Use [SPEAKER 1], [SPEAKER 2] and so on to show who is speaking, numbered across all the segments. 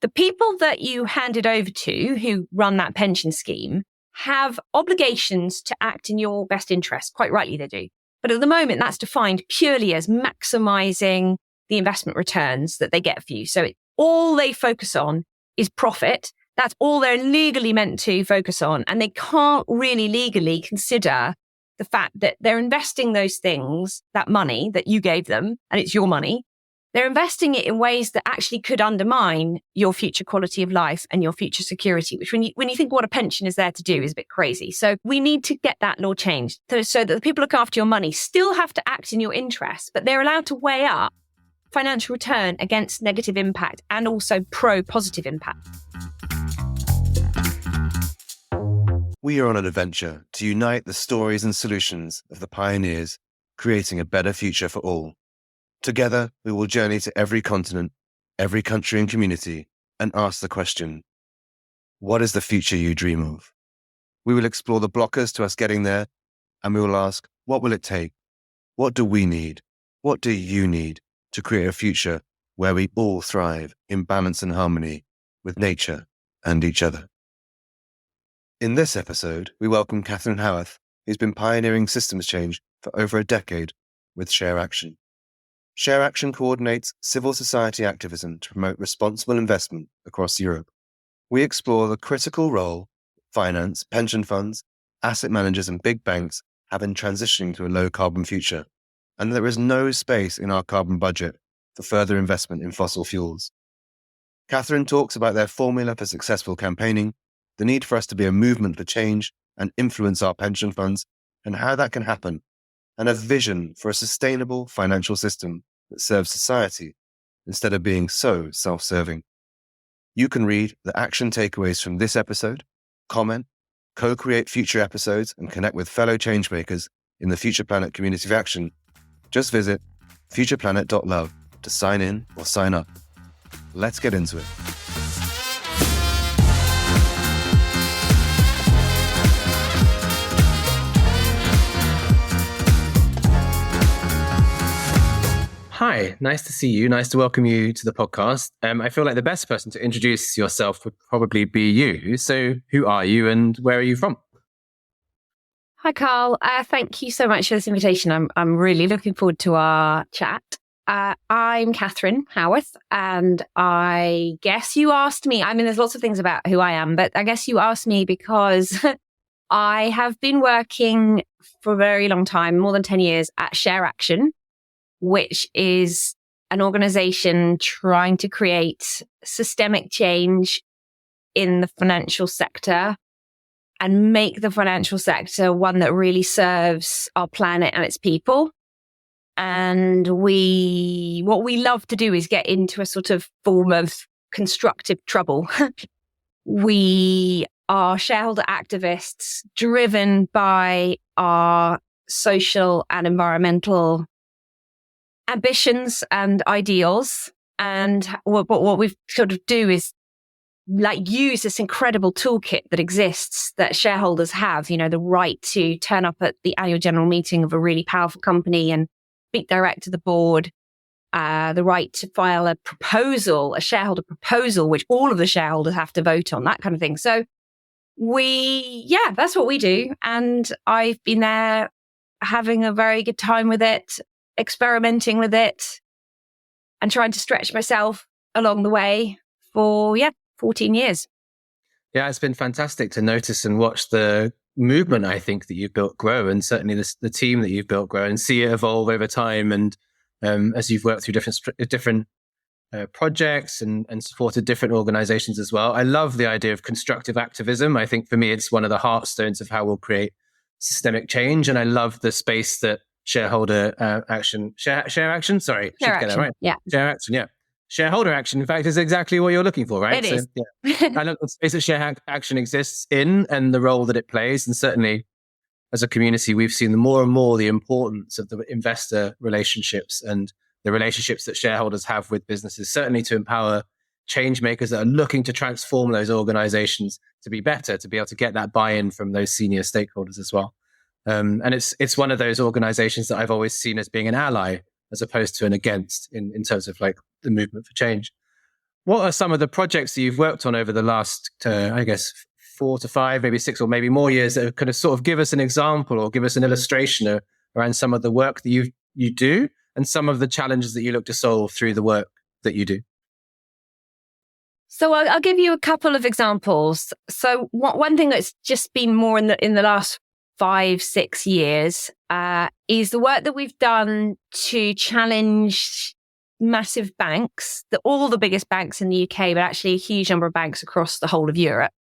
[SPEAKER 1] the people that you hand it over to who run that pension scheme have obligations to act in your best interest. Quite rightly they do. But at the moment, that's defined purely as maximizing the investment returns that they get for you. So all they focus on is profit. That's all they're legally meant to focus on. And they can't really legally consider the fact that they're investing those things, that money that you gave them, and it's your money, they're investing it in ways that actually could undermine your future quality of life and your future security, which when you think what a pension is there to do is a bit crazy. So we need to get that law changed so that the people who look after your money still have to act in your interest, but they're allowed to weigh up financial return against negative impact and also pro-positive impact.
[SPEAKER 2] We are on an adventure to unite the stories and solutions of the pioneers, creating a better future for all. Together, we will journey to every continent, every country and community, and ask the question, what is the future you dream of? We will explore the blockers to us getting there, and we will ask, what will it take? What do we need? What do you need to create a future where we all thrive in balance and harmony with nature and each other? In this episode, we welcome Catherine Howarth, who's been pioneering systems change for over a decade with ShareAction. ShareAction coordinates civil society activism to promote responsible investment across Europe. We explore the critical role finance, pension funds, asset managers and big banks have in transitioning to a low-carbon future, and there is no space in our carbon budget for further investment in fossil fuels. Catherine talks about their formula for successful campaigning, the need for us to be a movement for change and influence our pension funds, and how that can happen, and a vision for a sustainable financial system that serves society instead of being so self-serving. You can read the action takeaways from this episode, comment, co-create future episodes, and connect with fellow changemakers in the Future Planet Community of Action. Just visit futureplanet.love to sign in or sign up. Let's get into it.
[SPEAKER 3] Hi, nice to see you. Nice to welcome you to the podcast. I feel like the best person to introduce yourself would probably be you. So who are you and where are you from?
[SPEAKER 1] Hi, Carl. Thank you so much for this invitation. I'm really looking forward to our chat. I'm Catherine Howarth, and I guess you asked me, there's lots of things about who I am, but I guess you asked me because I have been working for a very long time, more than 10 years, at ShareAction, which is an organization trying to create systemic change in the financial sector and make the financial sector one that really serves our planet and its people. And what we love to do is get into a sort of form of constructive trouble. We are shareholder activists driven by our social and environmental ambitions and ideals. And what we sort of do is use this incredible toolkit that exists that shareholders have, the right to turn up at the annual general meeting of a really powerful company and speak direct to the board, the right to file a shareholder proposal, which all of the shareholders have to vote on, that kind of thing. So that's what we do. And I've been there having a very good time with it, experimenting with it and trying to stretch myself along the way for 14 years.
[SPEAKER 3] Yeah, it's been fantastic to notice and watch the movement, I think, that you've built grow, and certainly the team that you've built grow, and see it evolve over time. And as you've worked through different projects and supported different organizations as well. I love the idea of constructive activism. I think for me, it's one of the heartstones of how we'll create systemic change. And I love the space that ShareAction, shareholder action, in fact, is exactly what you're looking for, right?
[SPEAKER 1] It is.
[SPEAKER 3] I love the space that ShareAction exists in and the role that it plays. And certainly as a community, we've seen more and more the importance of the investor relationships and the relationships that shareholders have with businesses, certainly to empower change makers that are looking to transform those organizations to be better, to be able to get that buy-in from those senior stakeholders as well. And it's one of those organizations that I've always seen as being an ally as opposed to an against in terms of like the movement for change. what are some of the projects that you've worked on over the last, I guess, 4 to 5, maybe 6 or maybe more years that kind of sort of give us an example or give us an illustration around some of the work that you do and some of the challenges that you look to solve through the work that you do?
[SPEAKER 1] So I'll give you a couple of examples. So one thing that's just been more in the last 5-6 years is the work that we've done to challenge massive banks, all the biggest banks in the UK, but actually a huge number of banks across the whole of Europe,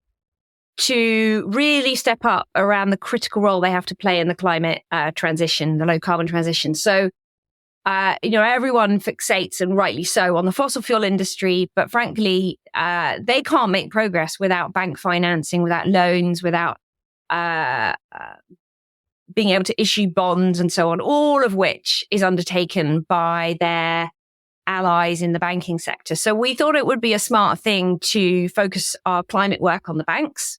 [SPEAKER 1] to really step up around the critical role they have to play in the climate transition, the low carbon transition. So, everyone fixates, and rightly so, on the fossil fuel industry, but frankly, they can't make progress without bank financing, without loans, without being able to issue bonds and so on, all of which is undertaken by their allies in the banking sector. So we thought it would be a smart thing to focus our climate work on the banks.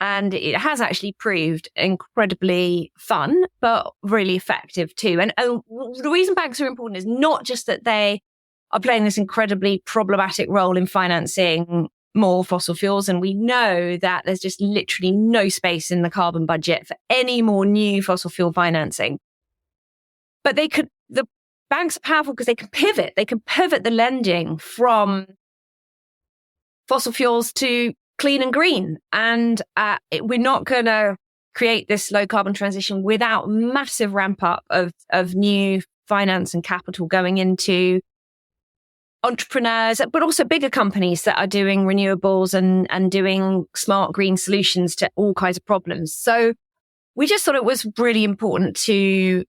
[SPEAKER 1] And it has actually proved incredibly fun, but really effective too. And the reason banks are important is not just that they are playing this incredibly problematic role in financing more fossil fuels. And we know that there's just literally no space in the carbon budget for any more new fossil fuel financing. But the banks are powerful because they can pivot. They can pivot the lending from fossil fuels to clean and green. And we're not going to create this low carbon transition without massive ramp up of new finance and capital going into entrepreneurs, but also bigger companies that are doing renewables and doing smart green solutions to all kinds of problems. So we just thought it was really important to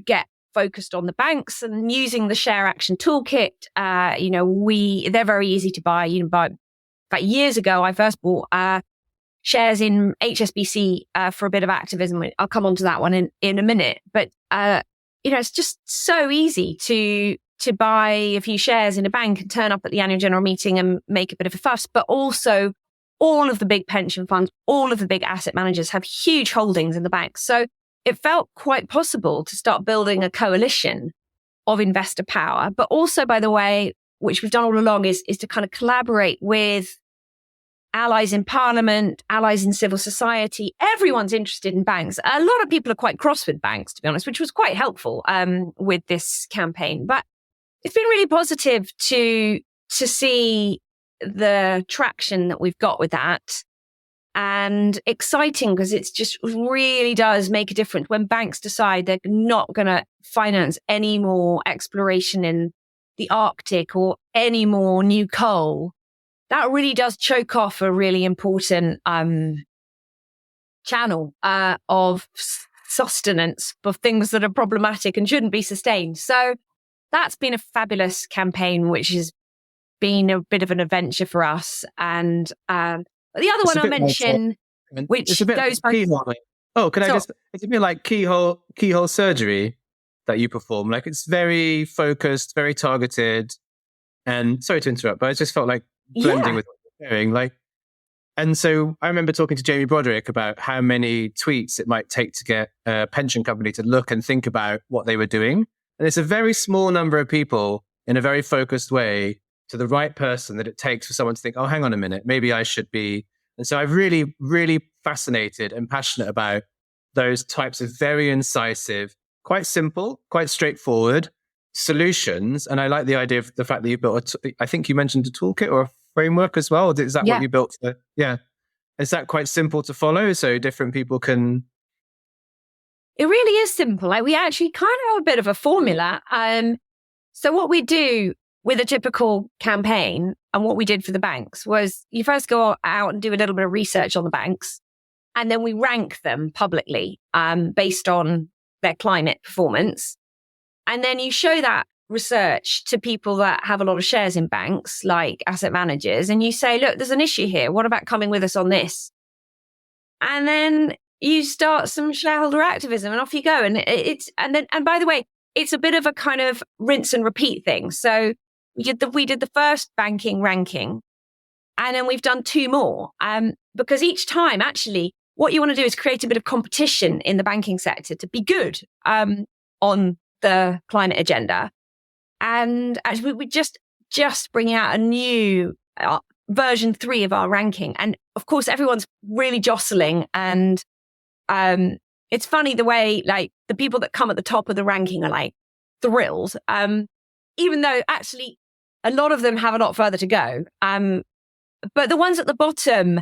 [SPEAKER 1] get focused on the banks and using the ShareAction toolkit. They're very easy to buy. About years ago, I first bought shares in HSBC for a bit of activism. I'll come on to that one in a minute. But, it's just so easy to buy a few shares in a bank and turn up at the annual general meeting and make a bit of a fuss. But also all of the big pension funds, all of the big asset managers have huge holdings in the bank. So it felt quite possible to start building a coalition of investor power. But also, by the way, which we've done all along, is to kind of collaborate with allies in parliament, allies in civil society. Everyone's interested in banks. A lot of people are quite cross with banks, to be honest, which was quite helpful with this campaign. But it's been really positive to see the traction that we've got with that, and exciting because it's just really does make a difference when banks decide they're not going to finance any more exploration in the Arctic or any more new coal. That really does choke off a really important channel of sustenance for things that are problematic and shouldn't be sustained. So that's been a fabulous campaign, which has been a bit of an adventure for us. And the other one I'll mention, which goes back. It's a bit like keyhole surgery that you perform. Like, it's very focused, very targeted. And sorry to interrupt, but I just felt like blending with what you're doing. And so I remember talking to Jamie Broderick about how many tweets it might take to get a pension company to look and think about what they were doing. And it's a very small number of people in a very focused way to the right person that it takes for someone to think, oh, hang on a minute, maybe I should be. And so I'm really, really fascinated and passionate about those types of very incisive, quite simple, quite straightforward solutions. And I like the idea of the fact that you built I think you mentioned a toolkit or a framework as well. Is that what you built? Is that quite simple to follow so different people can? It really is simple. We actually kind of have a bit of a formula. So what we do with a typical campaign and what we did for the banks was you first go out and do a little bit of research on the banks, and then we rank them publicly based on their climate performance. And then you show that research to people that have a lot of shares in banks, like asset managers, and you say, look, there's an issue here. What about coming with us on this? And then you start some shareholder activism and off you go. And and by the way, it's a bit of a kind of rinse and repeat thing. So we did the first banking ranking, and then we've done 2 more. Because each time, actually, what you want to do is create a bit of competition in the banking sector to be good on the climate agenda. And actually, we just just bringing out a new version 3 of our ranking. And of course, everyone's really jostling. And it's funny the way like the people that come at the top of the ranking are like thrilled, even though actually a lot of them have a lot further to go. But the ones at the bottom,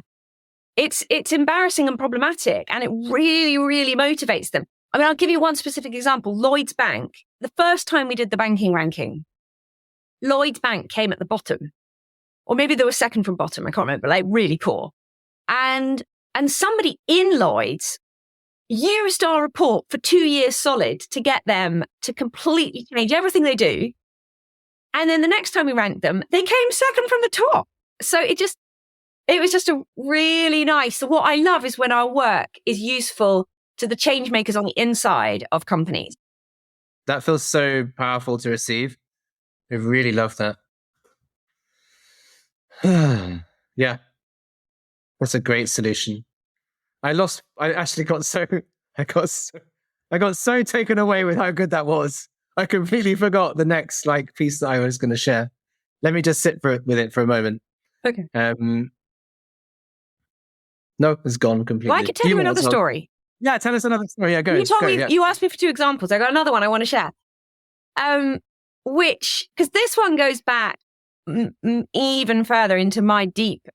[SPEAKER 1] it's embarrassing and problematic, and it really, really motivates them. I mean, I'll give you one specific example. Lloyds Bank. The first time we did the banking ranking, Lloyds Bank came at the bottom, or maybe they were second from bottom. I can't remember, like really poor. And somebody in Lloyds used our report for 2 years solid to get them to completely change everything they do. And then the next time we ranked them, they came second from the top. So it was just a really nice. So what I love is when our work is useful to the change makers on the inside of companies.
[SPEAKER 3] That feels so powerful to receive. I really love that. Yeah, that's a great solution. I actually got so taken away with how good that was. I completely forgot the next piece that I was going to share. Let me just sit with it for a moment.
[SPEAKER 1] Okay.
[SPEAKER 3] No, it's gone completely.
[SPEAKER 1] Well, I could tell you another story.
[SPEAKER 3] Yeah, tell us another story. Yeah, go.
[SPEAKER 1] You asked me for 2 examples. I got another one I want to share. Because this one goes back even further into my deep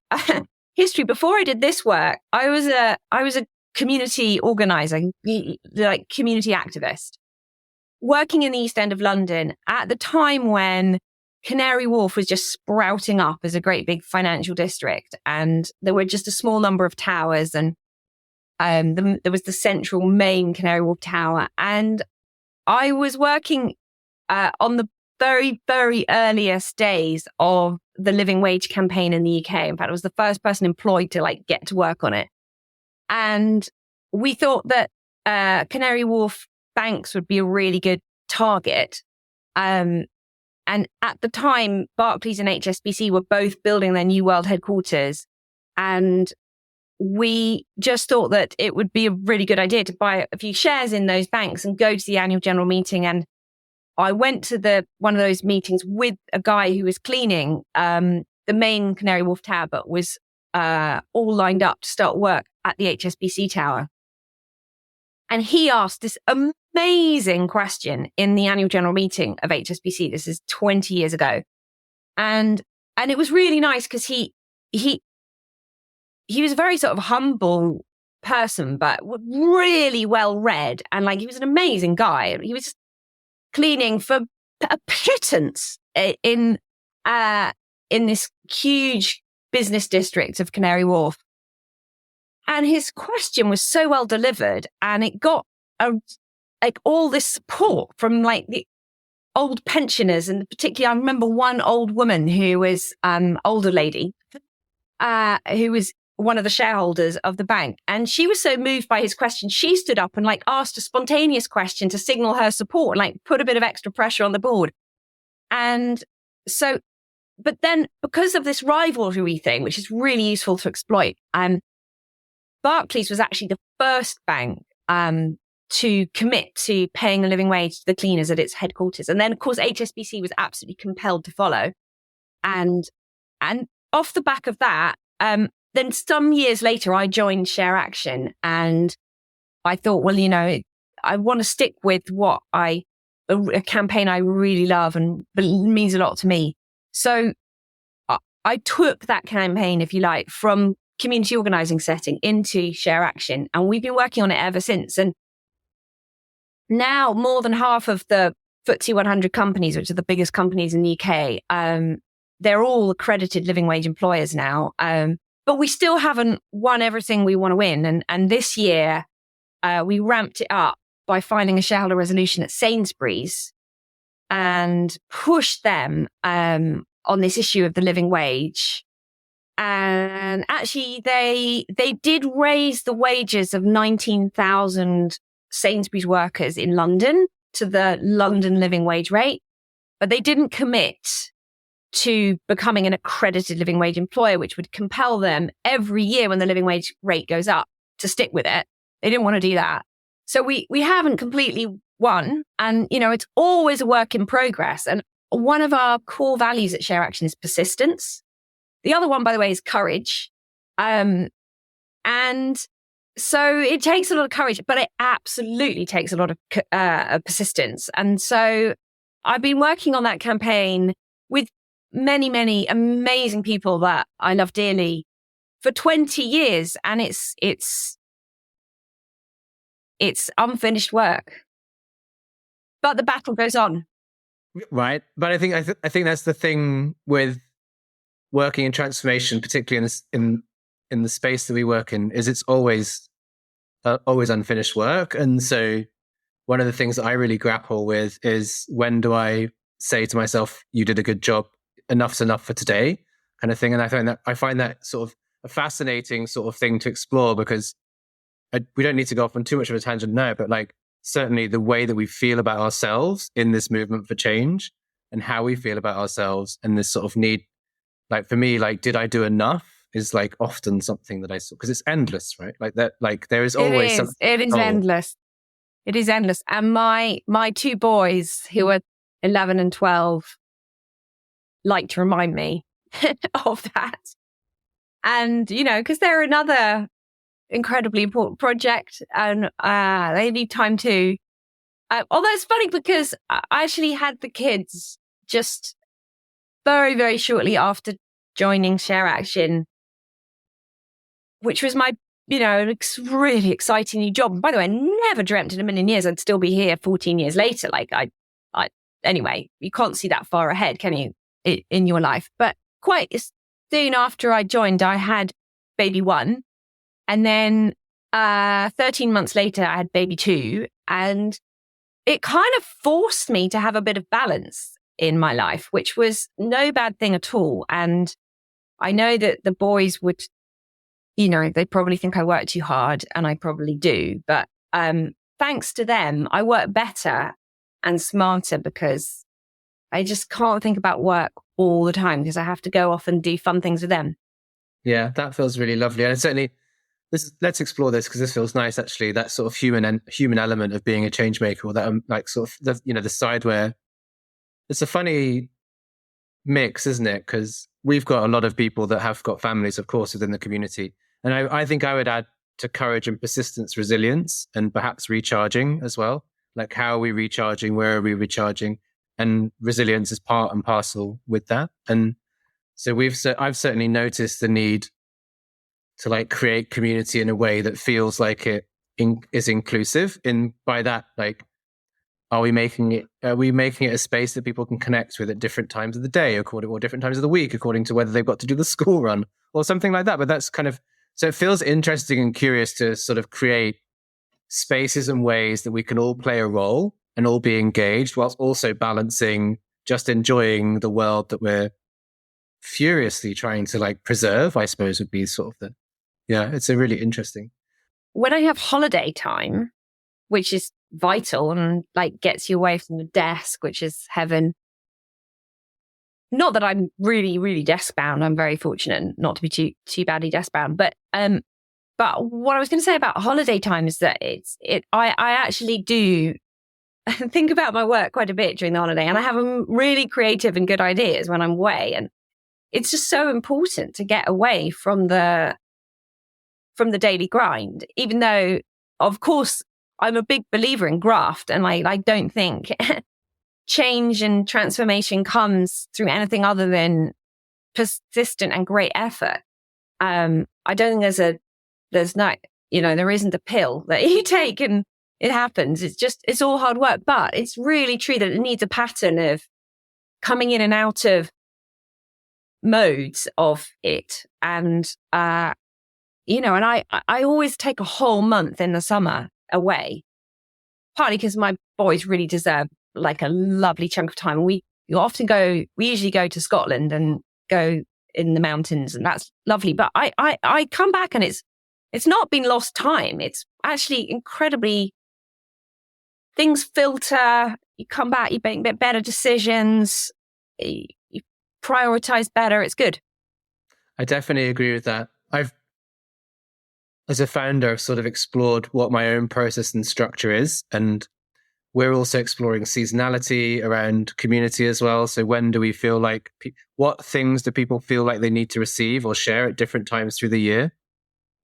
[SPEAKER 1] history. Before I did this work, I was a community organizer, like community activist, working in the East End of London at the time when Canary Wharf was just sprouting up as a great big financial district, and there were just a small number of towers, and there was the central main Canary Wharf tower, and I was working on the very, very earliest days of the living wage campaign in the UK. In fact, I was the first person employed to get to work on it. And we thought that Canary Wharf banks would be a really good target. And at the time, Barclays and HSBC were both building their new world headquarters. And we just thought that it would be a really good idea to buy a few shares in those banks and go to the annual general meeting. And I went to one of those meetings with a guy who was cleaning the main Canary Wharf tower, but was all lined up to start work at the HSBC tower. And he asked this amazing question in the annual general meeting of HSBC. This is 20 years ago. And it was really nice because he was a very sort of humble person, but really well read. And he was an amazing guy. He was cleaning for a pittance in this huge business district of Canary Wharf. And his question was so well delivered, and it got all this support from the old pensioners, and particularly I remember one old woman who was older lady who was one of the shareholders of the bank, and she was so moved by his question, she stood up and asked a spontaneous question to signal her support, put a bit of extra pressure on the board. And so, but then because of this rivalry thing, which is really useful to exploit, Barclays was actually the first bank to commit to paying a living wage to the cleaners at its headquarters. And then, of course, HSBC was absolutely compelled to follow. And off the back of that, then some years later, I joined ShareAction, and I thought, well, I want to stick with a campaign I really love and means a lot to me. So I took that campaign, if you like, from community organizing setting into ShareAction, and we've been working on it ever since. And now more than half of the FTSE 100 companies, which are the biggest companies in the UK, they're all accredited living wage employers now. But we still haven't won everything we want to win. And this year, we ramped it up by filing a shareholder resolution at Sainsbury's and pushed them on this issue of the living wage. And actually, they did raise the wages of 19,000 Sainsbury's workers in London to the London living wage rate, but they didn't commit to becoming an accredited living wage employer, which would compel them every year when the living wage rate goes up to stick with it. They didn't want to do that. So we haven't completely won. And, it's always a work in progress. And one of our core values at ShareAction is persistence. The other one, by the way, is courage. And so it takes a lot of courage, but it absolutely takes a lot of persistence. And so I've been working on that campaign with many, many amazing people that I love dearly for 20 years. And it's unfinished work, but the battle goes on.
[SPEAKER 3] Right. But I think that's the thing with working in transformation, particularly in the space that we work in, is it's always unfinished work. And so one of the things that I really grapple with is, when do I say to myself, you did a good job, enough's enough for today, kind of thing. And I find that sort of a fascinating sort of thing to explore, because we don't need to go off on too much of a tangent now, but like, certainly the way that we feel about ourselves in this movement for change, and how we feel about ourselves and this sort of need, like for me, like, did I do enough is like often something that I saw, because it's endless, right? Like that, like there is always something.
[SPEAKER 1] It is endless. It is endless. And my two boys, who are 11 and 12, like to remind me of that. And, because they're another incredibly important project, and they need time too. Although it's funny, because I actually had the kids just very, very shortly after joining ShareAction, which was my, really exciting new job. And by the way, I never dreamt in a million years I'd still be here 14 years later. Like anyway, you can't see that far ahead, can you, in your life? But quite soon after I joined, I had baby 1. And then 13 months later, I had baby 2. And it kind of forced me to have a bit of balance in my life, which was no bad thing at all. And I know that the boys would, they probably think I work too hard, and I probably do. But thanks to them, I work better and smarter, because I just can't think about work all the time, because I have to go off and do fun things with them.
[SPEAKER 3] Yeah, that feels really lovely. And certainly, let's explore this, because this feels nice, actually, that sort of human element of being a change maker, or that like sort of the side where it's a funny mix, isn't it? Because we've got a lot of people that have got families, of course, within the community. And I think I would add to courage and persistence, resilience, and perhaps recharging as well. Like, how are we recharging? Where are we recharging? And resilience is part and parcel with that. And so I've certainly noticed the need to like create community in a way that feels like it is inclusive. And by that, like, are we making it a space that people can connect with at different times of the day, or different times of the week, according to whether they've got to do the school run or something like that? But that's kind of, so it feels interesting and curious to sort of create spaces and ways that we can all play a role and all be engaged, whilst also balancing just enjoying the world that we're furiously trying to like preserve, I suppose, would be sort of it's a really interesting.
[SPEAKER 1] When I have holiday time, which is vital and like gets you away from the desk, which is heaven. Not that I'm really, really desk bound. I'm very fortunate not to be too badly desk bound. But what I was going to say about holiday time is that I actually do think about my work quite a bit during the holiday, and I have really creative and good ideas when I'm away. And it's just so important to get away from the daily grind, even though, of course, I'm a big believer in graft, and I don't think change and transformation comes through anything other than persistent and great effort. I don't think there isn't a pill that you take and it happens. It's all hard work, but it's really true that it needs a pattern of coming in and out of modes of it. And, and I always take a whole month in the summer away, partly because my boys really deserve like a lovely chunk of time. We usually go to Scotland and go in the mountains, and that's lovely. But I come back and it's not been lost time. It's actually incredibly, things filter, you come back, you make better decisions, you prioritize better. It's good.
[SPEAKER 3] I definitely agree with that. As a founder, I've sort of explored what my own process and structure is. And we're also exploring seasonality around community as well. So when do we feel like, what things do people feel like they need to receive or share at different times through the year?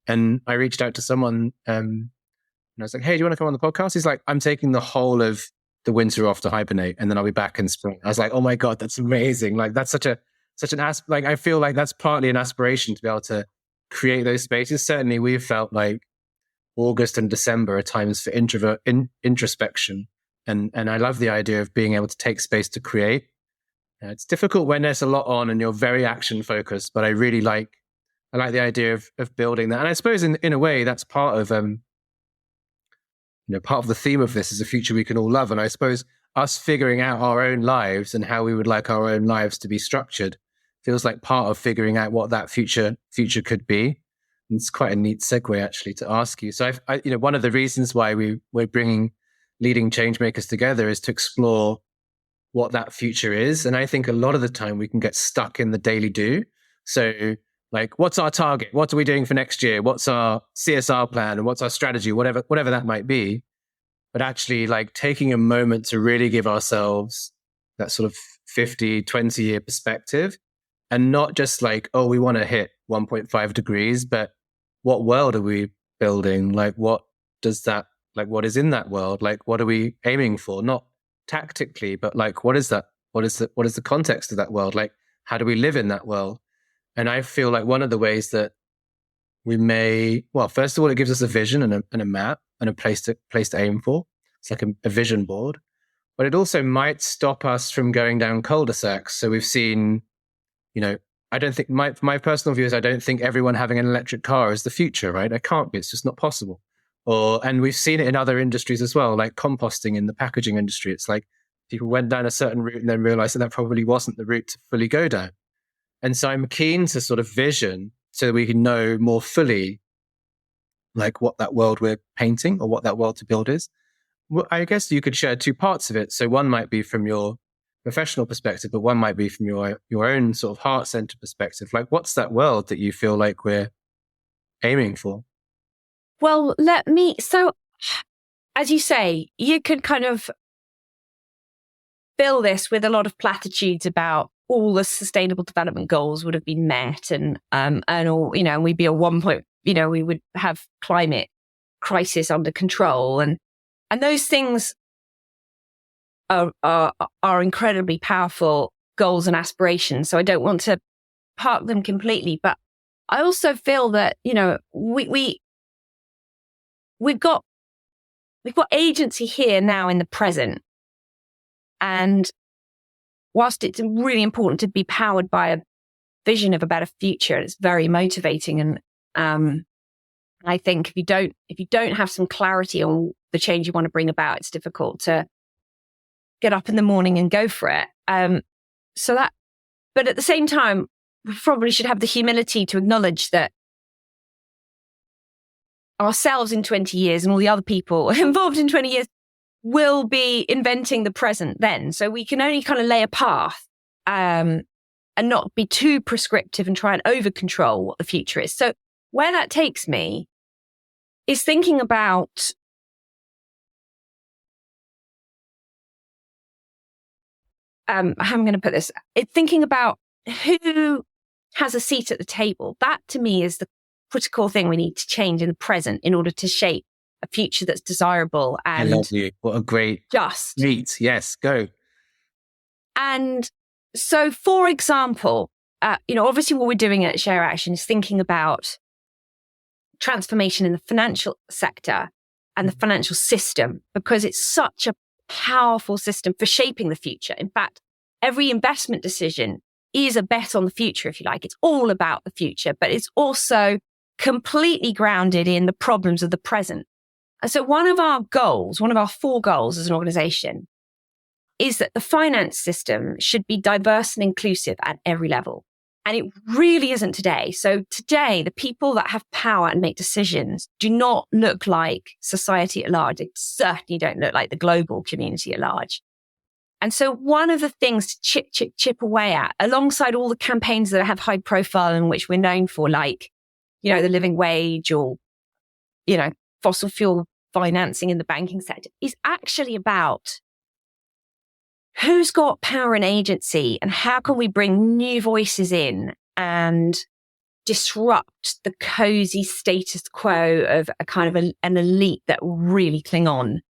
[SPEAKER 3] And I reached out to someone and I was like, hey, do you want to come on the podcast? He's like, I'm taking the whole of the winter off to hibernate and then I'll be back in spring. I was like, oh my God, that's amazing. Like that's such an like, I feel like that's partly an aspiration to be able to create those spaces. Certainly we've felt like August and December are times for introspection. And I love the idea of being able to take space to create. It's difficult when there's a lot on and you're very action focused, but I like the idea of building that. And I suppose in a way that's part of, part of the theme of this is a future we can all love. And I suppose us figuring out our own lives and how we would like our own lives to be structured feels like part of figuring out what that future could be. And it's quite a neat segue actually to ask you. So I one of the reasons why we're bringing leading change makers together is to explore what that future is. And I think a lot of the time we can get stuck in the daily do. So like, what's our target? What are we doing for next year? What's our CSR plan? And what's our strategy? Whatever that might be. But actually like taking a moment to really give ourselves that sort of 50, 20 year perspective and not just like, oh, we want to hit 1.5 degrees, but what world are we building? Like, what is in that world? Like, what are we aiming for? Not tactically, but like, what is that? What is the context of that world? Like, how do we live in that world? And I feel like one of the ways that we may, well, first of all, it gives us a vision and a map and a place to aim for. It's like a vision board, but it also might stop us from going down cul-de-sacs. So we've seen, I don't think my personal view is I don't think everyone having an electric car is the future, right? It can't be. It's just not possible. And we've seen it in other industries as well, like composting in the packaging industry. It's like people went down a certain route and then realized that probably wasn't the route to fully go down. And so I'm keen to sort of vision so that we can know more fully like what that world we're painting or what that world to build is. Well, I guess you could share two parts of it. So one might be from your professional perspective, but one might be from your own sort of heart-centered perspective. Like, what's that world that you feel like we're aiming for?
[SPEAKER 1] Well, so as you say, you could kind of fill this with a lot of platitudes about all the sustainable development goals would have been met and all, we'd be at one point, we would have climate crisis under control and those things are incredibly powerful goals and aspirations. So I don't want to park them completely, but I also feel that, we've got agency here now in the present. And whilst it's really important to be powered by a vision of a better future, it's very motivating. And I think if you don't have some clarity on the change you want to bring about, it's difficult to get up in the morning and go for it. But at the same time, we probably should have the humility to acknowledge that ourselves in 20 years and all the other people involved in 20 years will be inventing the present then. So we can only kind of lay a path and not be too prescriptive and try and over control what the future is. So where that takes me is thinking about how I'm going to put this. It's thinking about who has a seat at the table. That to me is the critical thing we need to change in the present in order to shape a future that's desirable and
[SPEAKER 3] I love you. What a great
[SPEAKER 1] just.
[SPEAKER 3] Neat. Yes, go.
[SPEAKER 1] And so, for example, obviously what we're doing at ShareAction is thinking about transformation in the financial sector and the financial system, because it's such a powerful system for shaping the future. In fact, every investment decision is a bet on the future, if you like. It's all about the future, but it's also completely grounded in the problems of the present. And so one of our 4 goals as an organization is that the finance system should be diverse and inclusive at every level. And it really isn't today. So today, the people that have power and make decisions do not look like society at large. They certainly don't look like the global community at large. And so one of the things to chip away at, alongside all the campaigns that have high profile and which we're known for, like, the living wage or, fossil fuel financing in the banking sector is actually about who's got power and agency and how can we bring new voices in and disrupt the cozy status quo of a kind of an elite that really cling on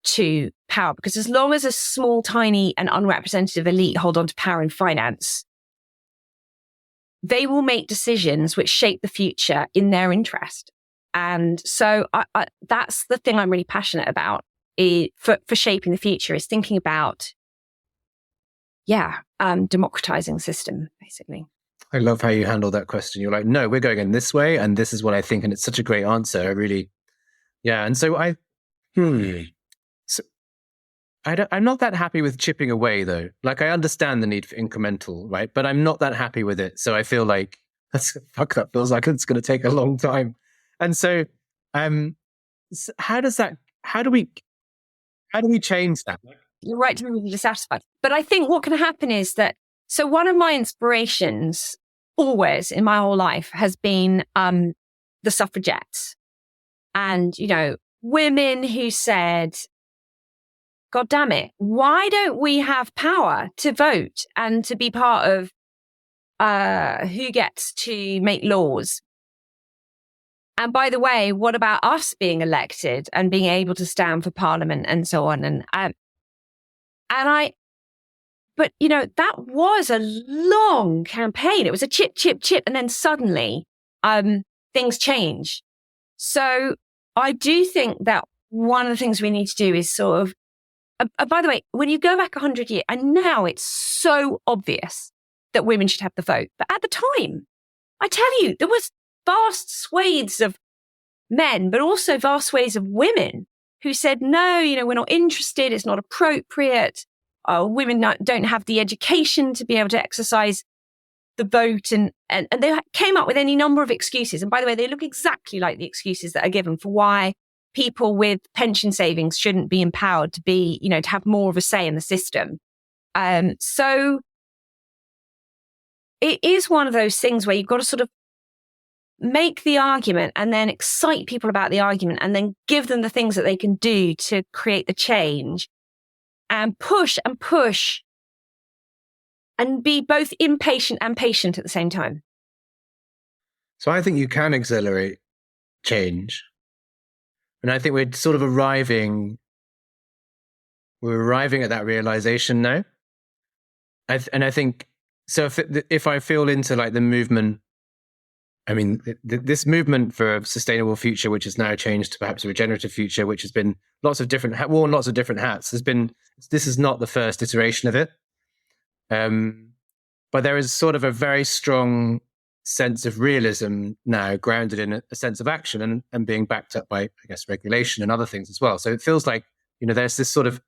[SPEAKER 1] to power. Because as long as a small, tiny and unrepresentative elite hold on to power and finance, they will make decisions which shape the future in their interest. And so that's the thing I'm really passionate about for shaping the future, is thinking about, democratizing the system, basically.
[SPEAKER 3] I love how you handle that question. You're like, no, we're going in this way, and this is what I think. And it's such a great answer. I really, And so I'm not that happy with chipping away, though. Like, I understand the need for incremental, right? But I'm not that happy with it. So I feel like, that feels like it's going to take a long time. And so, how do we change that?
[SPEAKER 1] You're right to be really dissatisfied. But I think what can happen is that, so one of my inspirations always in my whole life has been the suffragettes. And, women who said, God damn it, why don't we have power to vote and to be part of who gets to make laws? And by the way, what about us being elected and being able to stand for parliament and so on? But that was a long campaign. It was a chip. And then suddenly, things change. So I do think that one of the things we need to do is sort of, by the way, when you go back 100 years, and now it's so obvious that women should have the vote. But at the time, I tell you, there was vast swathes of men, but also vast swathes of women who said, no, we're not interested. It's not appropriate. Women don't have the education to be able to exercise the vote. And they came up with any number of excuses. And by the way, they look exactly like the excuses that are given for why people with pension savings shouldn't be empowered to be, to have more of a say in the system. So it is one of those things where you've got to sort of make the argument and then excite people about the argument and then give them the things that they can do to create the change, and push and be both impatient and patient at the same time.
[SPEAKER 3] So I think you can accelerate change. And I think we're sort of arriving at that realization now. I think, so if I feel into like the movement, I mean, this movement for a sustainable future, which has now changed to perhaps a regenerative future, which has been worn lots of different hats. This is not the first iteration of it. But there is sort of a very strong sense of realism now, grounded in a sense of action and being backed up by, I guess, regulation and other things as well. So it feels like, there's this sort of,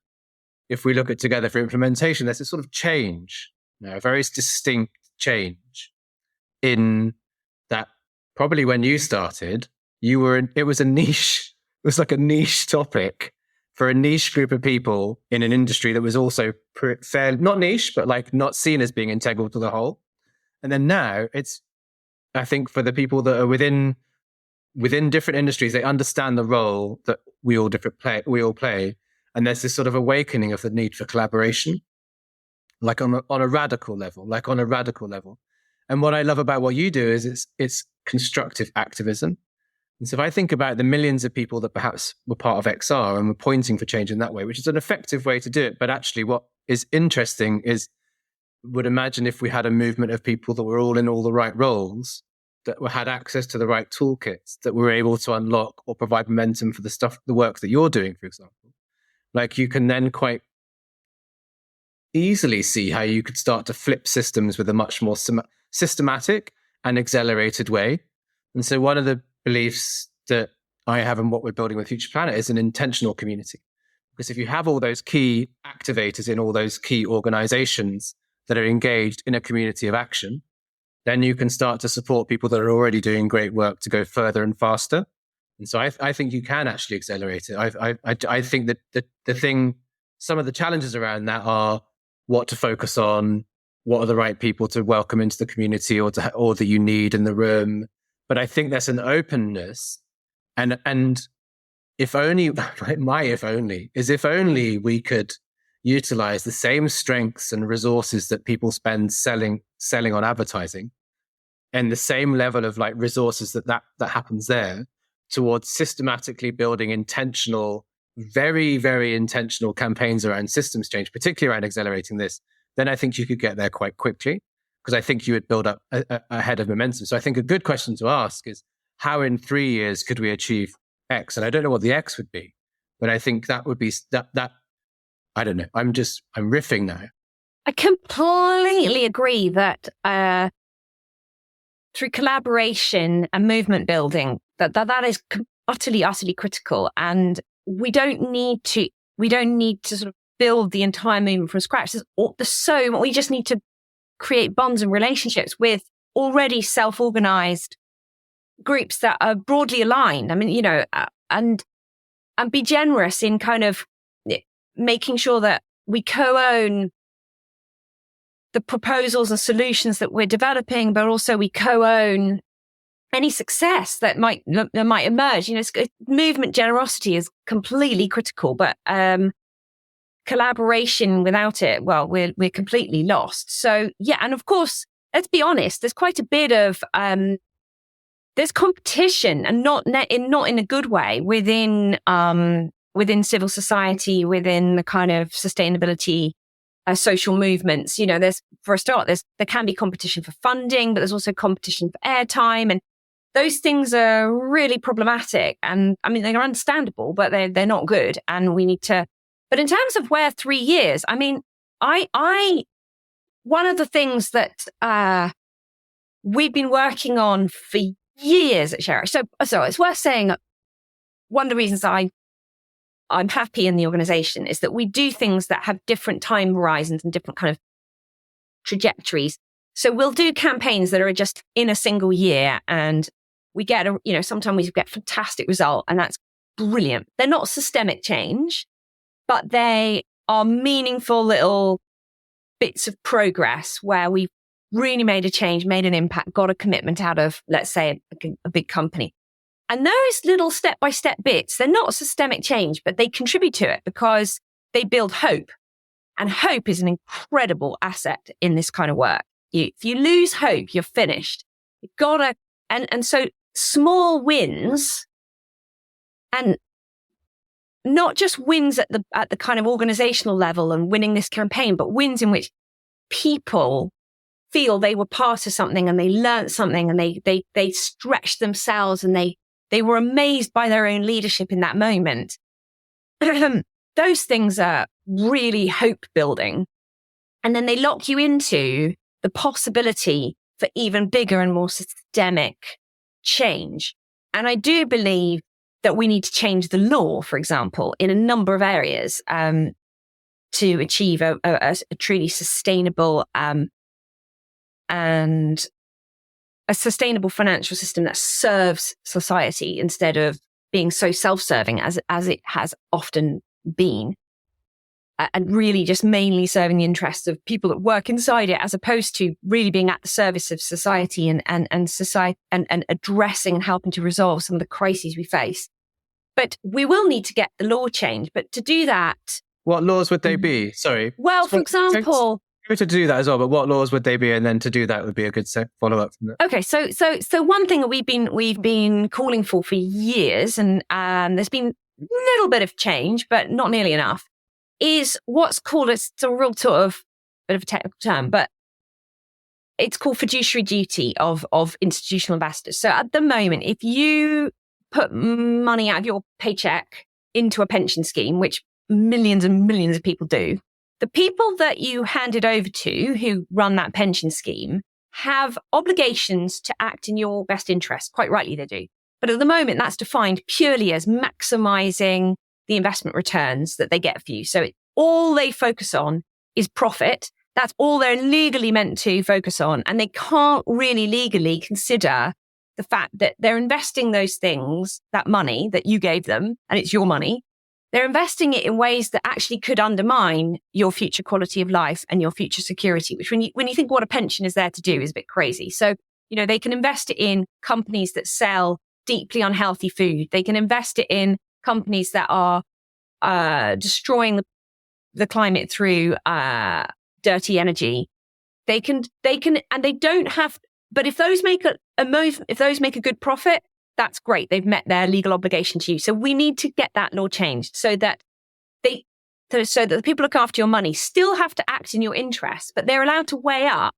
[SPEAKER 3] if we look at Together for Implementation, there's this sort of change now, a very distinct change in that. Probably when you started, it was a niche. It was like a niche topic for a niche group of people in an industry that was also fairly, not niche, but like not seen as being integral to the whole. And then now it's, I think, for the people that are within different industries, they understand the role that we all play. And there's this sort of awakening of the need for collaboration, like on a radical level. And what I love about what you do is it's constructive activism. And so if I think about the millions of people that perhaps were part of XR and were pointing for change in that way, which is an effective way to do it. But actually what is interesting is, would imagine if we had a movement of people that were all in all the right roles, that had access to the right toolkits, that were able to unlock or provide momentum for the work that you're doing, for example. Like, you can then quite easily see how you could start to flip systems with a much more systematic and accelerated way. And so one of the beliefs that I have in what we're building with Future Planet is an intentional community. Because if you have all those key activators in all those key organizations that are engaged in a community of action, then you can start to support people that are already doing great work to go further and faster. And so I think you can actually accelerate it. I think that the thing, some of the challenges around that are what to focus on, what are the right people to welcome into the community or that you need in the room. But I think there's an openness and if only, if only we could utilize the same strengths and resources that people spend selling on advertising, and the same level of like resources that happens there towards systematically building intentional, very, very intentional campaigns around systems change, particularly around accelerating this, then I think you could get there quite quickly, because I think you would build up a head of momentum. So I think a good question to ask is, how in 3 years could we achieve X? And I don't know what the X would be, but I think that would be that. I don't know. I'm riffing now.
[SPEAKER 1] I completely agree that through collaboration and movement building, that is utterly critical. And we don't need to sort of build the entire movement from scratch. We just need to create bonds and relationships with already self-organized groups that are broadly aligned. I mean, and be generous in kind of making sure that we co-own the proposals and solutions that we're developing, but also we co-own any success that might emerge. Movement generosity is completely critical, but collaboration without it, well, we're completely lost. So yeah, and of course, let's be honest, there's quite a bit of there's competition, and not in a good way within civil society, within the kind of sustainability social movements. There can be competition for funding, but there's also competition for airtime, and those things are really problematic. And I mean, they are understandable, but they're not good, and we need to. But in terms of where 3 years, I mean, one of the things that we've been working on for years at ShareAction. So it's worth saying, one of the reasons I'm happy in the organization is that we do things that have different time horizons and different kind of trajectories. So we'll do campaigns that are just in a single year, and we get sometimes we get fantastic result, and that's brilliant. They're not systemic change, but they are meaningful little bits of progress where we've really made a change, made an impact, got a commitment out of, let's say, a big company. And those little step-by-step bits, they're not systemic change, but they contribute to it because they build hope. And hope is an incredible asset in this kind of work. If you lose hope, you're finished. You've got to, and so small wins, and not just wins at the kind of organizational level and winning this campaign, but wins in which people feel they were part of something and they learned something and they stretched themselves and they were amazed by their own leadership in that moment. Those things are really hope building. And then they lock you into the possibility for even bigger and more systemic change. And I do believe that we need to change the law, for example, in a number of areas to achieve a truly sustainable and a sustainable financial system that serves society instead of being so self-serving as it has often been, and really just mainly serving the interests of people that work inside it, as opposed to really being at the service of society and society and addressing and helping to resolve some of the crises we face. But we will need to get the law changed. But to do that,
[SPEAKER 3] what laws would they be? Sorry.
[SPEAKER 1] Well, for example,
[SPEAKER 3] to do that as well, but what laws would they be? And then to do that would be a good follow up from that.
[SPEAKER 1] Okay, so one thing that we've been calling for years, and there's been a little bit of change, but not nearly enough, is what's called, it's a real sort of bit of a technical term, but it's called fiduciary duty of institutional investors. So at the moment, if you put money out of your paycheck into a pension scheme, which millions and millions of people do, the people that you hand it over to who run that pension scheme have obligations to act in your best interest. Quite rightly they do. But at the moment, that's defined purely as maximizing the investment returns that they get for you. So all they focus on is profit. That's all they're legally meant to focus on. And they can't really legally consider the fact that they're investing those things, that money that you gave them, and it's your money, they're investing it in ways that actually could undermine your future quality of life and your future security, which when you think what a pension is there to do is a bit crazy. So, they can invest it in companies that sell deeply unhealthy food. They can invest it in companies that are destroying the climate through dirty energy. They can, and they don't have. But if those make if those make a good profit, that's great. They've met their legal obligation to you. So we need to get that law changed so that the people look after your money still have to act in your interest, but they're allowed to weigh up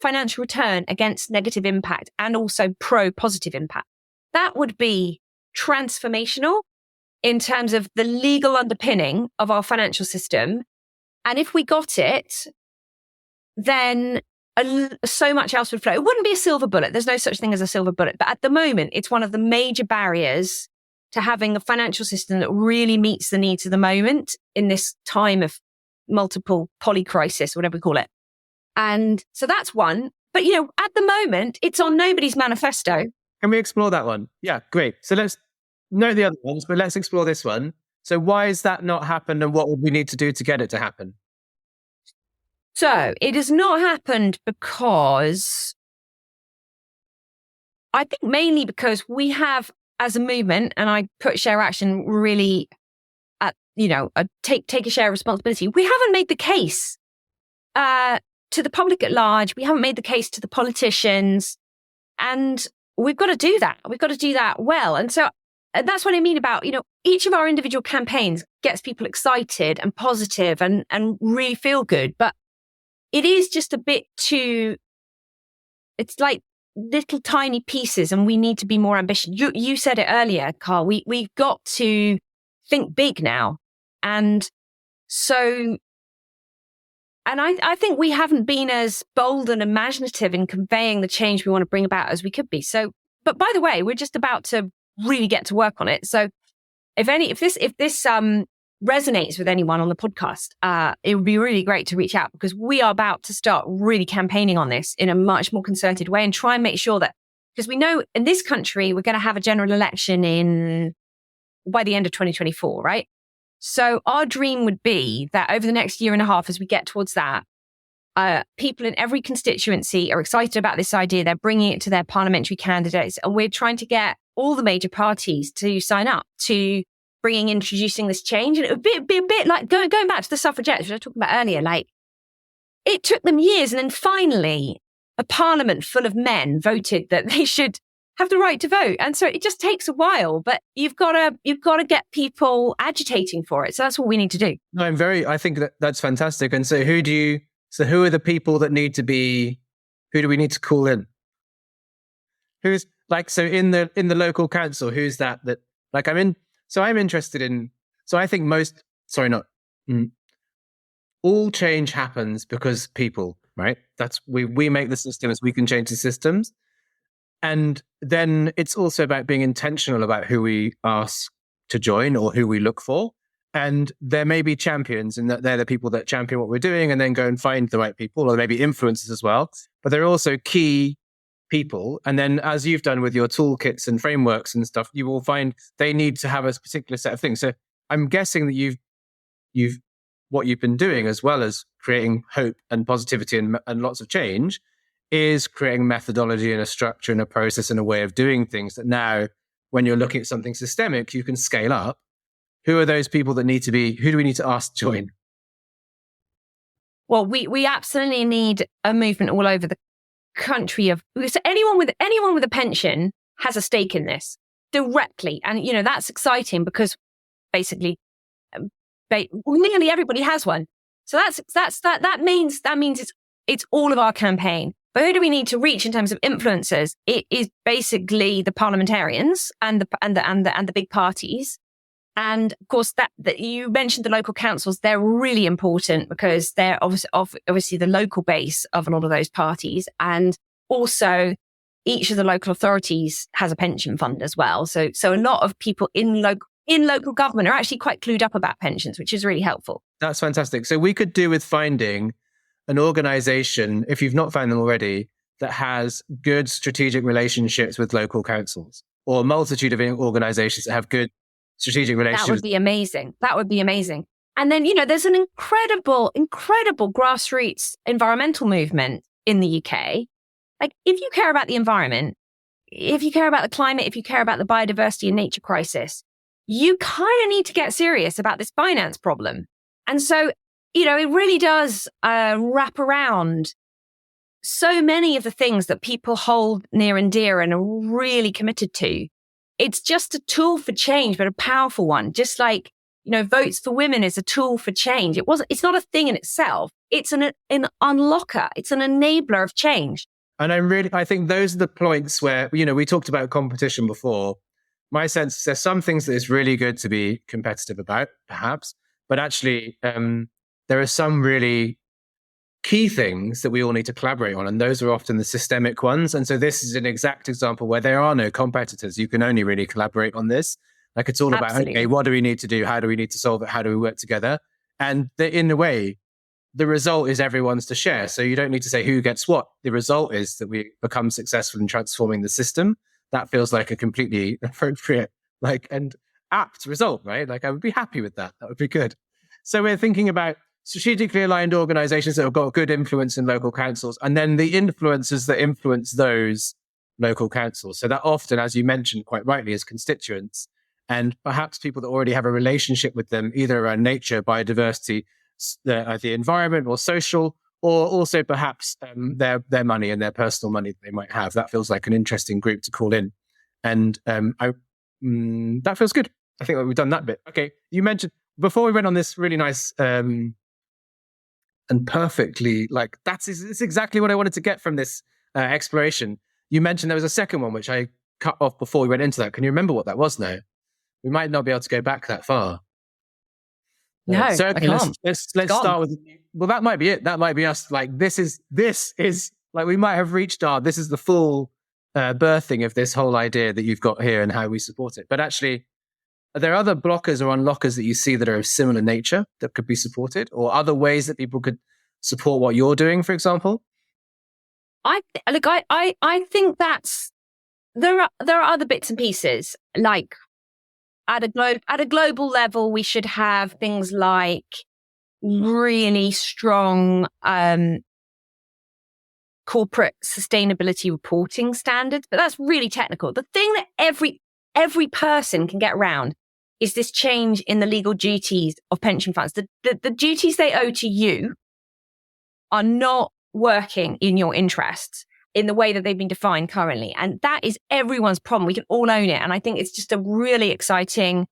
[SPEAKER 1] financial return against negative impact and also positive impact. That would be transformational in terms of the legal underpinning of our financial system. And if we got it, then so much else would flow. It wouldn't be a silver bullet. There's no such thing as a silver bullet. But at the moment, it's one of the major barriers to having a financial system that really meets the needs of the moment in this time of multiple polycrisis, whatever we call it. And so that's one. But, at the moment, it's on nobody's manifesto.
[SPEAKER 3] Can we explore that one? Yeah, great. So let's note the other ones, but let's explore this one. So why has that not happened, and what would we need to do to get it to happen?
[SPEAKER 1] So it has not happened because I think mainly because we have, as a movement, and I put ShareAction really at, take a share of responsibility. We haven't made the case to the public at large. We haven't made the case to the politicians, and we've got to do that. We've got to do that well. And so that's what I mean about, each of our individual campaigns gets people excited and positive and really feel good. But it is just a bit too, it's like little tiny pieces, and we need to be more ambitious. You said it earlier, Carl, we've got to think big now. And so, and I think we haven't been as bold and imaginative in conveying the change we want to bring about as we could be. So, but by the way, we're just about to really get to work on it. So if this resonates with anyone on the podcast, it would be really great to reach out, because we are about to start really campaigning on this in a much more concerted way and try and make sure that, because we know in this country, we're going to have a general election by the end of 2024, right? So our dream would be that over the next year and a half, as we get towards that, people in every constituency are excited about this idea. They're bringing it to their parliamentary candidates, and we're trying to get all the major parties to sign up to introducing this change. And it would be a bit like going back to the suffragettes, which I was talking about earlier. Like, it took them years, and then finally a parliament full of men voted that they should have the right to vote. And so it just takes a while, but you've got to get people agitating for it. So that's what we need to do.
[SPEAKER 3] No, I think that's fantastic. And so who are the people that need to be, who do we need to call in? Who's like, so in the local council, who's that like I'm interested in, so I think all change happens because people, right? That's, we make the systems, we can change the systems. And then it's also about being intentional about who we ask to join or who we look for. And there may be champions, and that they're the people that champion what we're doing and then go and find the right people, or maybe influencers as well. But there are also key people. And then, as you've done with your toolkits and frameworks and stuff, you will find they need to have a particular set of things. So I'm guessing that what you've been doing, as well as creating hope and positivity and lots of change, is creating methodology and a structure and a process and a way of doing things that now, when you're looking at something systemic, you can scale up. Who are those people that need to be, who do we need to ask to join?
[SPEAKER 1] Well, we absolutely need a movement all over the country so anyone with a pension has a stake in this directly. And, that's exciting, because basically nearly everybody has one. So that means it's all of our campaign. But who do we need to reach in terms of influencers? It is basically the parliamentarians and the big parties. And of course, that you mentioned the local councils, they're really important, because they're obviously the local base of a lot of those parties. And also each of the local authorities has a pension fund as well. So a lot of people in local government are actually quite clued up about pensions, which is really helpful.
[SPEAKER 3] That's fantastic. So we could do with finding an organization, if you've not found them already, that has good strategic relationships with local councils, or a multitude of organizations that have good strategic relationships.
[SPEAKER 1] That would be amazing. And then, there's an incredible grassroots environmental movement in the UK. Like, if you care about the environment, if you care about the climate, if you care about the biodiversity and nature crisis, you kind of need to get serious about this finance problem. And so, it really does wrap around so many of the things that people hold near and dear and are really committed to. It's just a tool for change, but a powerful one. Just like, votes for women is a tool for change. It's not a thing in itself. It's an unlocker. It's an enabler of change.
[SPEAKER 3] And I think those are the points where, we talked about competition before. My sense is there's some things that it's really good to be competitive about, perhaps, but actually there are some really key things that we all need to collaborate on. And those are often the systemic ones. And so this is an exact example where there are no competitors. You can only really collaborate on this. Like it's all about, okay, what do we need to do? How do we need to solve it? How do we work together? And in a way, the result is everyone's to share. So you don't need to say who gets what. The result is that we become successful in transforming the system. That feels like a completely appropriate, and apt result, right? Like I would be happy with that. That would be good. So we're thinking about strategically aligned organizations that have got good influence in local councils, and then the influencers that influence those local councils. So that often, as you mentioned quite rightly, is constituents and perhaps people that already have a relationship with them, either around nature, biodiversity, the environment or social, or also perhaps their money and their personal money that they might have. That feels like an interesting group to call in. And that feels good. I think that we've done that bit. Okay, you mentioned, before we went on this really nice and perfectly, it's exactly what I wanted to get from this exploration. You mentioned there was a second one, which I cut off before we went into that. Can you remember what that was now? We might not be able to go back that far.
[SPEAKER 1] No,
[SPEAKER 3] so
[SPEAKER 1] okay,
[SPEAKER 3] let's start with, well, that might be it. That might be us. Like, this is like, we might have reached this is the full birthing of this whole idea that you've got here and how we support it. But actually, are there other blockers or unlockers that you see that are of similar nature that could be supported, or other ways that people could support what you're doing, for example?
[SPEAKER 1] I think that's, there are other bits and pieces. Like at a global level, we should have things like really strong corporate sustainability reporting standards, but that's really technical. The thing that every person can get around is this change in the legal duties of pension funds. The duties they owe to you are not working in your interests in the way that they've been defined currently. And that is everyone's problem. We can all own it. And I think it's just a really exciting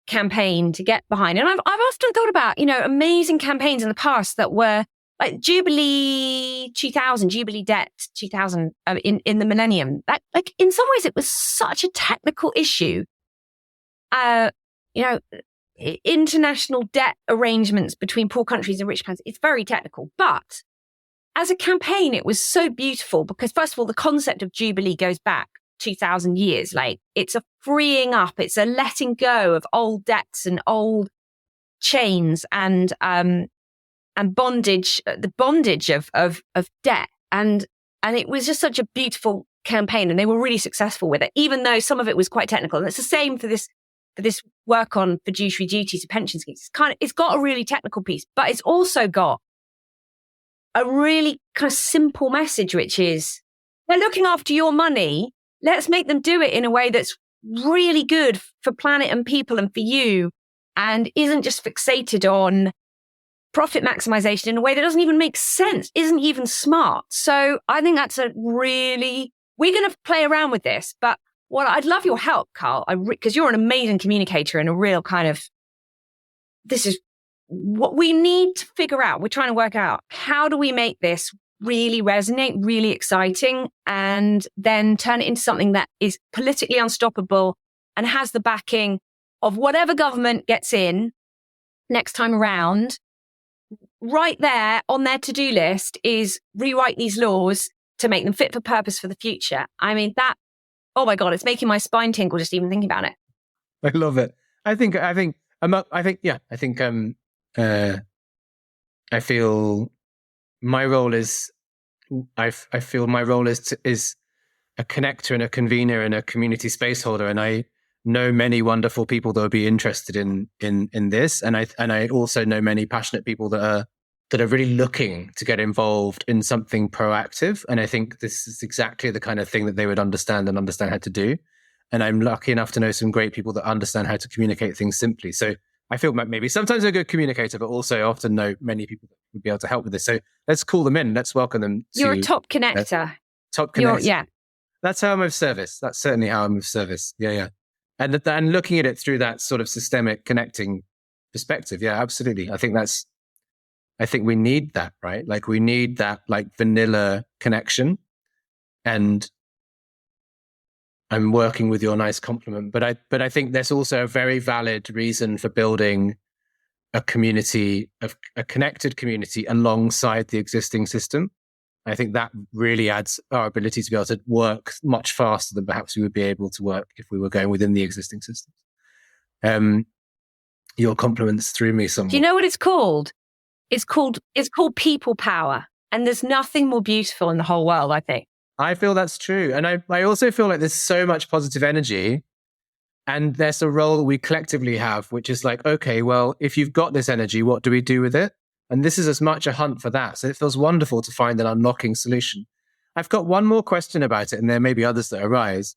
[SPEAKER 1] campaign to get behind. And I've often thought about, amazing campaigns in the past that were like Jubilee 2000, Jubilee Debt 2000 in the millennium. That, like, in some ways it was such a technical issue. International debt arrangements between poor countries and rich countries. It's very technical, but as a campaign, it was so beautiful because, first of all, the concept of Jubilee goes back 2000 years. Like, it's a freeing up, it's a letting go of old debts and old chains and bondage, the bondage of debt. And it was just such a beautiful campaign, and they were really successful with it, even though some of it was quite technical. And it's the same for this work on fiduciary duties to pension schemes. It's got a really technical piece, but it's also got a really kind of simple message, which is they're looking after your money. Let's make them do it in a way that's really good for planet and people and for you, and isn't just fixated on profit maximization in a way that doesn't even make sense, isn't even smart. So I think that's we're going to play around with this, but I'd love your help, Carl, because you're an amazing communicator and a real kind of, this is what we need to figure out. We're trying to work out, how do we make this really resonate, really exciting, and then turn it into something that is politically unstoppable and has the backing of whatever government gets in next time around. Right there on their to-do list is rewrite these laws to make them fit for purpose for the future. I mean, that, oh my God, it's making my spine tingle just even thinking about it.
[SPEAKER 3] I love it. I feel my role is a connector and a convener and a community space holder. And I know many wonderful people that would be interested in this. And I also know many passionate people that are really looking to get involved in something proactive. And I think this is exactly the kind of thing that they would understand how to do. And I'm lucky enough to know some great people that understand how to communicate things simply. So I feel maybe sometimes I'm a good communicator, but also I often know many people that would be able to help with this. So let's call them in. Let's welcome them to...
[SPEAKER 1] You're a top connector.
[SPEAKER 3] Top connector.
[SPEAKER 1] Yeah.
[SPEAKER 3] That's how I'm of service. That's certainly how I'm of service. Yeah. And looking at it through that sort of systemic connecting perspective. Yeah, absolutely. I think we need that, right? Like we need that like vanilla connection. And I'm working with your nice compliment, but I think there's also a very valid reason for building a community, a connected community alongside the existing system. I think that really adds our ability to be able to work much faster than perhaps we would be able to work if we were going within the existing systems. Your compliments threw me somewhat.
[SPEAKER 1] Do you know what it's called? It's called people power. And there's nothing more beautiful in the whole world, I think.
[SPEAKER 3] I feel that's true. And I also feel like there's so much positive energy, and there's a role that we collectively have, which is like, okay, well, if you've got this energy, what do we do with it? And this is as much a hunt for that. So it feels wonderful to find an unlocking solution. I've got one more question about it, and there may be others that arise.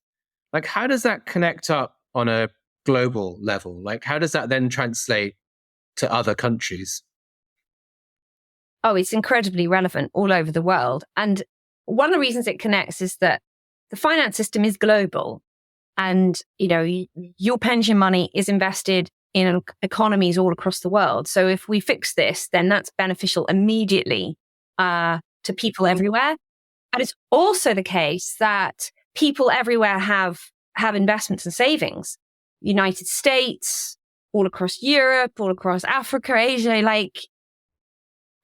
[SPEAKER 3] Like, how does that connect up on a global level? Like, how does that then translate to other countries?
[SPEAKER 1] Oh, it's incredibly relevant all over the world. And one of the reasons it connects is that the finance system is global. And, your pension money is invested in economies all across the world. So if we fix this, then that's beneficial immediately to people everywhere. And it's also the case that people everywhere have investments and savings. United States, all across Europe, all across Africa, Asia,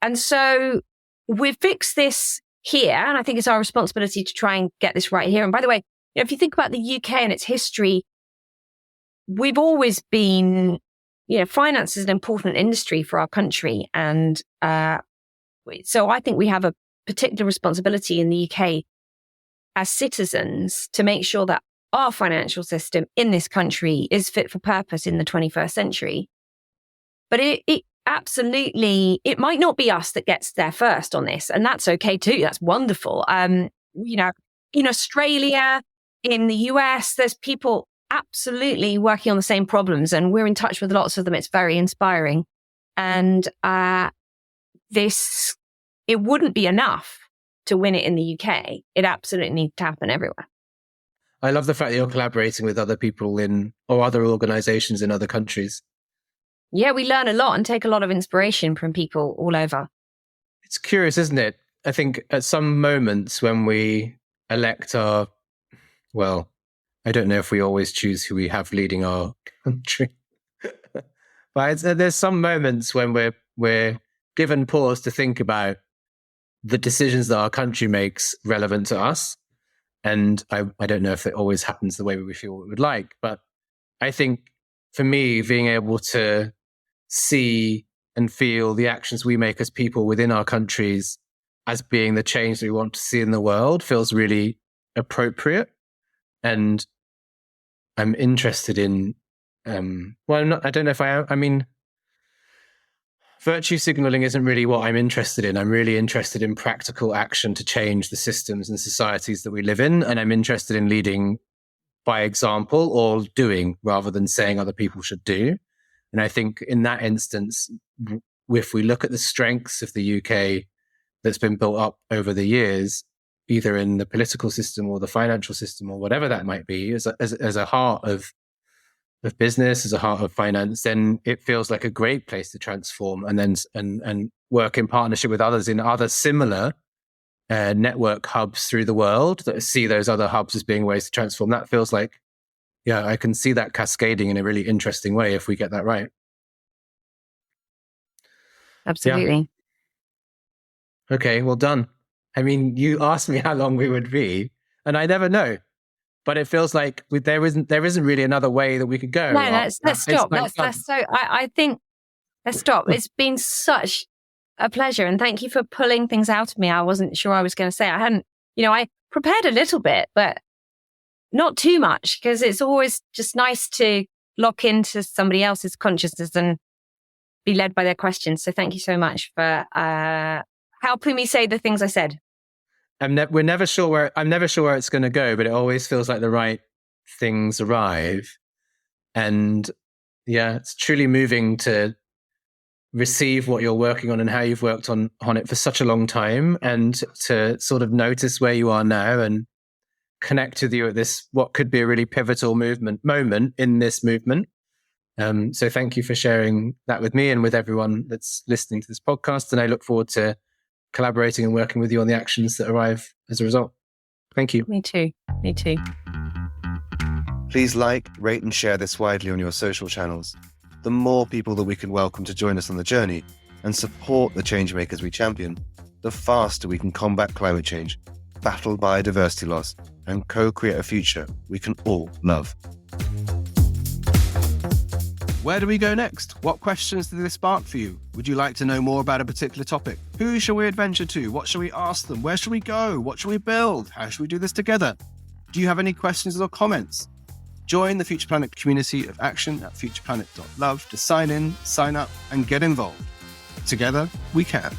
[SPEAKER 1] and so we've fixed this here. And I think it's our responsibility to try and get this right here. And by the way, if you think about the UK and its history, we've always been, finance is an important industry for our country. And so I think we have a particular responsibility in the UK as citizens to make sure that our financial system in this country is fit for purpose in the 21st century. But it absolutely, it might not be us that gets there first on this. And that's okay too. That's wonderful. In Australia, in the US, there's people absolutely working on the same problems, and we're in touch with lots of them. It's very inspiring. And it wouldn't be enough to win it in the UK. It absolutely needs to happen everywhere.
[SPEAKER 3] I love the fact that you're collaborating with other people or other organizations in other countries.
[SPEAKER 1] Yeah, we learn a lot and take a lot of inspiration from people all over.
[SPEAKER 3] It's curious, isn't it? I think at some moments when we elect I don't know if we always choose who we have leading our country. But there's some moments when we're given pause to think about the decisions that our country makes relevant to us. And I don't know if it always happens the way we feel we would like, but I think for me, being able to see and feel the actions we make as people within our countries as being the change that we want to see in the world feels really appropriate. And I'm interested in, I don't know if I am. I mean, virtue signaling isn't really what I'm interested in. I'm really interested in practical action to change the systems and societies that we live in. And I'm interested in leading by example or doing rather than saying other people should do. And I think in that instance, if we look at the strengths of the UK that's been built up over the years, either in the political system or the financial system or whatever that might be, as a heart of business, as a heart of finance, then it feels like a great place to transform and work in partnership with others in other similar network hubs through the world that see those other hubs as being ways to transform. That feels like, yeah, I can see that cascading in a really interesting way if we get that right.
[SPEAKER 1] Absolutely.
[SPEAKER 3] Yeah. Okay, well done. I mean, you asked me how long we would be, and I never know. But it feels like there isn't really another way that we could go.
[SPEAKER 1] No, let's stop. I think let's stop. It's been such a pleasure, and thank you for pulling things out of me. I wasn't sure I was going to say. I hadn't, I prepared a little bit, but not too much, because it's always just nice to lock into somebody else's consciousness and be led by their questions. So thank you so much for helping me say the things I said.
[SPEAKER 3] I'm never sure where it's going to go, but it always feels like the right things arrive. And yeah, it's truly moving to receive what you're working on and how you've worked on it for such a long time, and to sort of notice where you are now and connect with you at this, what could be a really pivotal moment in this movement. So thank you for sharing that with me and with everyone that's listening to this podcast. And I look forward to collaborating and working with you on the actions that arrive as a result. Thank you.
[SPEAKER 1] Me too.
[SPEAKER 2] Please like, rate and share this widely on your social channels. The more people that we can welcome to join us on the journey and support the change makers we champion, the faster we can combat climate change, battle biodiversity loss, and co-create a future we can all love.
[SPEAKER 4] Where do we go next? What questions did this spark for you? Would you like to know more about a particular topic? Who shall we adventure to? What shall we ask them? Where shall we go? What shall we build? How shall we do this together? Do you have any questions or comments? Join the Future Planet community of action at futureplanet.love to sign in, sign up, and get involved. Together, we can.